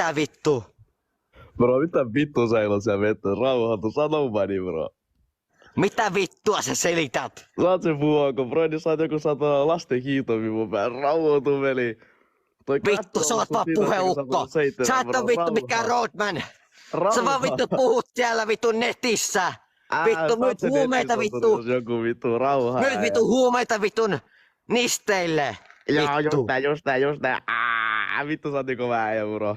Mitä vittu? Bro, mitä vittua sä ilot siellä vettä? Rauhoitu, sano mani, bro. Mitä vittua sä selität? Saat se puhuako, bro, niin saat joku satana lasten hiitomi mun päällä. Rauhoitu, veli. Vittu, sä oot vaan puheukko. Sä et oo vittu mikään roadman. Sä vaan vittu puhut siellä vittu netissä. Vittu, myyt huumeita vittu. Joku vittu rauha. Myyt vittu huumeita vittun nisteille. Joo, Vittu. just nää. Vittu sä oot niinku väijä, bro.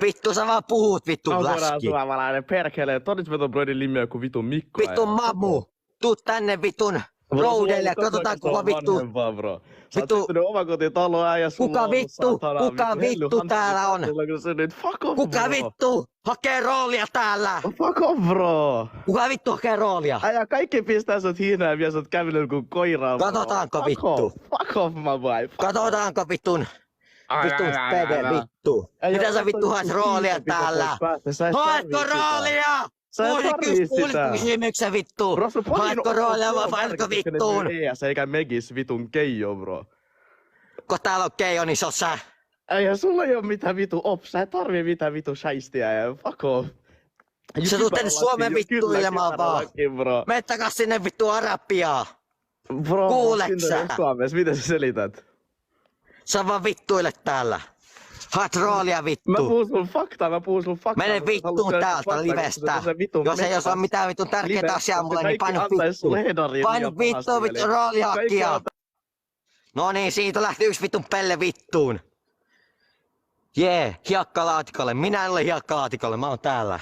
Vittu, sä vaan puhut vittu läski. Suomalainen perkele. Todis veton broidin nimi joku vittu Mikko. Vittu mamu. Tuu tänne vittun roadille, katsotaan kuka vittu. Vittu. Kuka vittu täällä on? Kuka vittu hakee roolia täällä? Fuck off, bro. Kuka vittu hakee roolia? Äijä, kaikki pistää sut hiinään ja vie sut kävelyllä kuin koiraa. Katsotaanko vittu? Fuck off, my boy. Katsotaanko vittun? Vittu pede vittu. Mitä sä vittu haet roolia täällä? Haetko roolia? Kysymyksen vittu. Haetko roolia vai haetko vittuun? Eikä Megis vitun keijo, bro. Kun täällä on keijo, niin se on sä. Eihän sulla ei oo mitään vitu ops, sä et tarvii mitään vitu shaistia ja fuck off. Sä tulet tänne Suomen vittuilemaan vaan. Mene takas sinne vittu Arabiaan. Kuuleksä? Suomessa, miten sä selität? Sä vaan vittuilet täällä. Haet roolia vittu. Mä puhun sun faktaa. Mene vittuun täältä livestä. Jos ei ole mitään vitun tärkeitä asiaa mulle, niin painu vittu. Painu vittu roolihakkia. No niin, siitä lähti yksi vitun pelle vittuun. Jee, hiekkalaatikolle. Minä en ole hiekkalaatikolle, mä oon täällä.